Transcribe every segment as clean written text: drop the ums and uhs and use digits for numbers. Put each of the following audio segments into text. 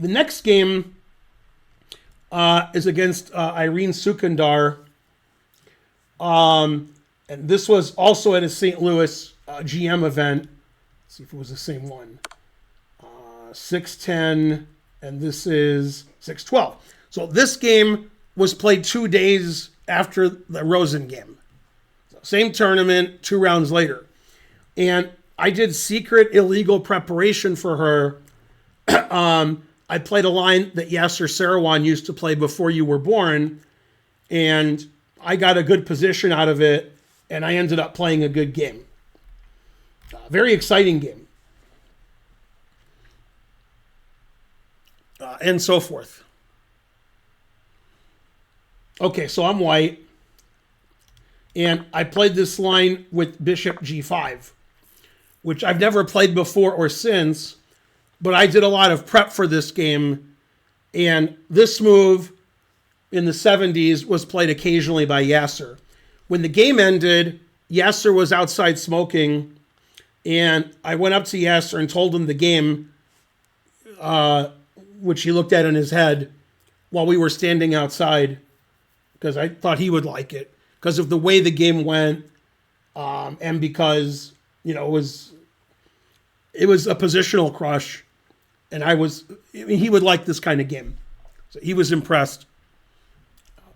the next game is against Irine Sukandar. And this was also at a St. Louis GM event. Let's see if it was the same one. 6-10, and this is 6-12. So this game was played 2 days after the Rosen game. So same tournament, 2 rounds later. And I did secret illegal preparation for her. I played a line that Yasser Seirawan used to play before you were born, and I got a good position out of it, and I ended up playing a good game. Very exciting game. And so forth. Okay, so I'm white, and I played this line with Bishop G5, which I've never played before or since, but I did a lot of prep for this game, and this move in the 70s was played occasionally by Yasser. When the game ended, Yasser was outside smoking, and I went up to Yasser and told him the game, which he looked at in his head while we were standing outside, because I thought he would like it because of the way the game went, and because, you know, it was a positional crush, and he would like this kind of game. So he was impressed.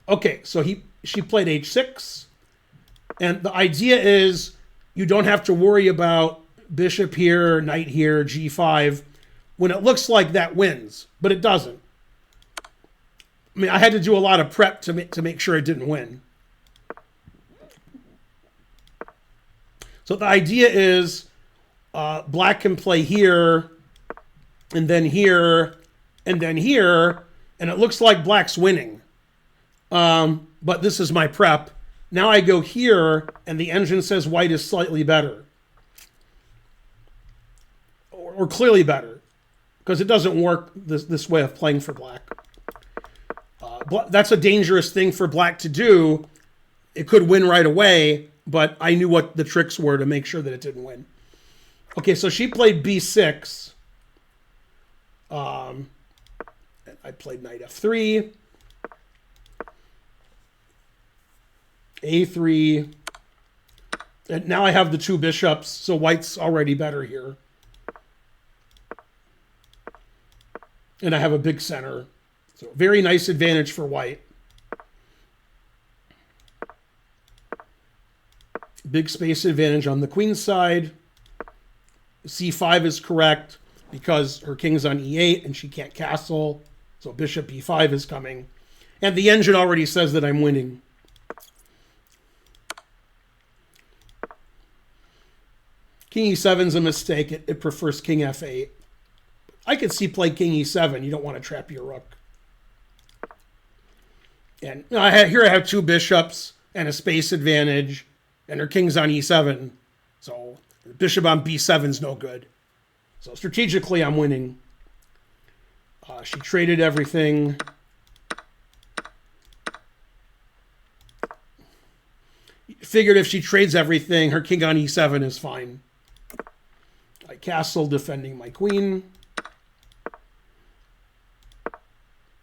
Okay, so she played h6, and the idea is you don't have to worry about bishop here, knight here, g5, when it looks like that wins, but it doesn't. I mean, I had to do a lot of prep to make sure it didn't win. So the idea is black can play here, and then here, and then here, and it looks like black's winning. But this is my prep. Now I go here, and the engine says white is slightly better. Or clearly better. Because it doesn't work this way of playing for black. That's a dangerous thing for black to do. It could win right away, but I knew what the tricks were to make sure that it didn't win. Okay, so she played b6. I played knight f3. a3. And now I have the 2 bishops, so white's already better here. And I have a big center. So very nice advantage for white. Big space advantage on the queen's side. c5 is correct because her king's on e8 and she can't castle. So bishop b5 is coming. And the engine already says that I'm winning. King e7 is a mistake. It prefers king f8. I could see play king e7. You don't want to trap your rook. And you know, here I have 2 bishops and a space advantage, and her king's on e7. So the bishop on b7 is no good. So strategically, I'm winning. She traded everything. Figured if she trades everything, her king on e7 is fine. I castle defending my queen.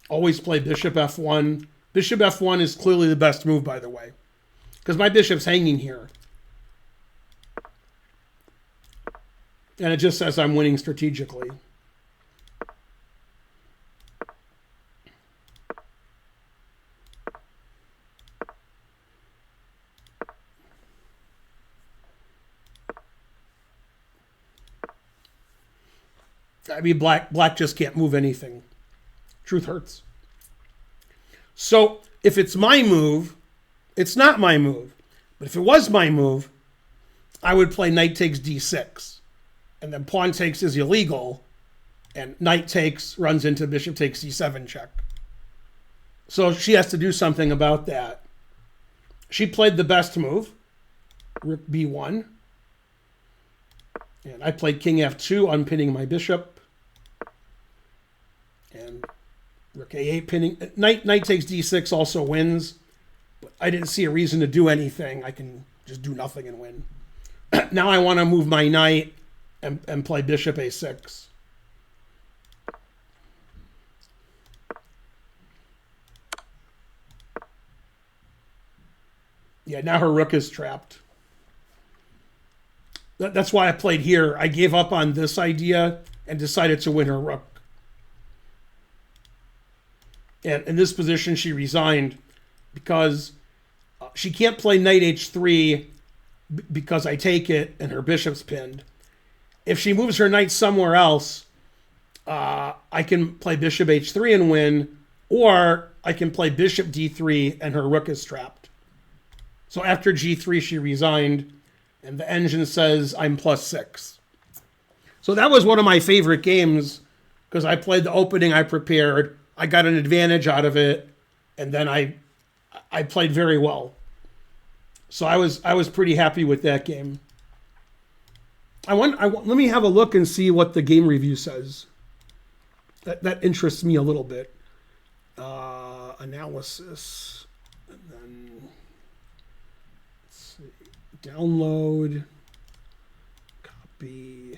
Always play bishop f1. Bishop f1 is clearly the best move, by the way, because my bishop's hanging here. And it just says I'm winning strategically. I mean, black just can't move anything. Truth hurts. So if it's my move, it's not my move. But if it was my move, I would play knight takes d6. And then pawn takes is illegal. And knight takes runs into bishop takes c7 check. So she has to do something about that. She played the best move, rook b1. And I played king f2, unpinning my bishop. And rook a8 pinning. Knight takes d6 also wins. But I didn't see a reason to do anything. I can just do nothing and win. Now I want to move my knight and play bishop a6. Yeah, now her rook is trapped. That's why I played here. I gave up on this idea and decided to win her rook. And in this position, she resigned because she can't play knight h3 because I take it and her bishop's pinned. If she moves her knight somewhere else, I can play bishop h3 and win, or I can play bishop d3 and her rook is trapped. So after g3, she resigned, and the engine says I'm +6. So that was one of my favorite games because I played the opening I prepared. I got an advantage out of it, and then I played very well. So I was pretty happy with that game. Let me have a look and see what the game review says. That interests me a little bit. Analysis, and then let's see, download, copy,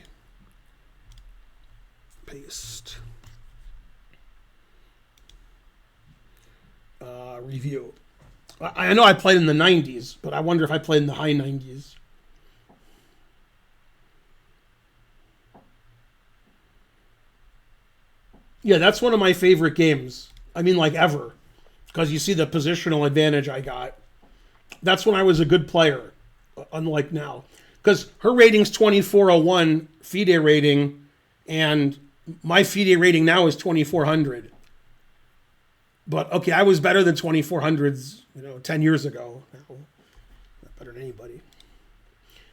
paste. Review. I know I played in the 90s, but I wonder if I played in the high 90s. Yeah, that's one of my favorite games. I mean, like ever. Because you see the positional advantage I got. That's when I was a good player, unlike now. Because her rating's 2401 FIDE rating, and my FIDE rating now is 2400. But okay, I was better than 2400s, 10 years ago. No, not better than anybody.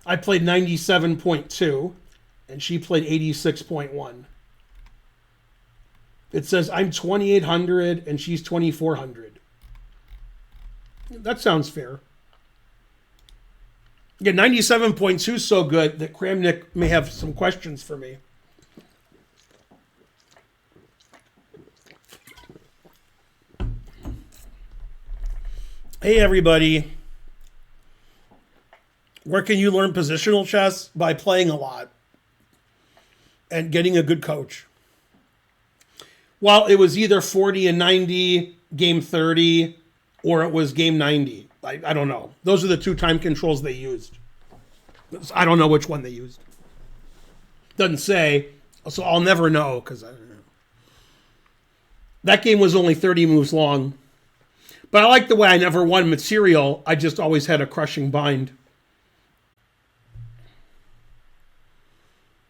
I played 97.2, and she played 86.1. It says I'm 2800 and she's 2400. That sounds fair. Yeah, 97.2 is so good that Kramnik may have some questions for me. Hey, everybody. Where can you learn positional chess? By playing a lot and getting a good coach. Well, it was either 40 and 90, game 30, or it was game 90. I don't know. Those are the two time controls they used. I don't know which one they used. Doesn't say, so I'll never know because I don't know. That game was only 30 moves long. But I like the way I never won material. I just always had a crushing bind.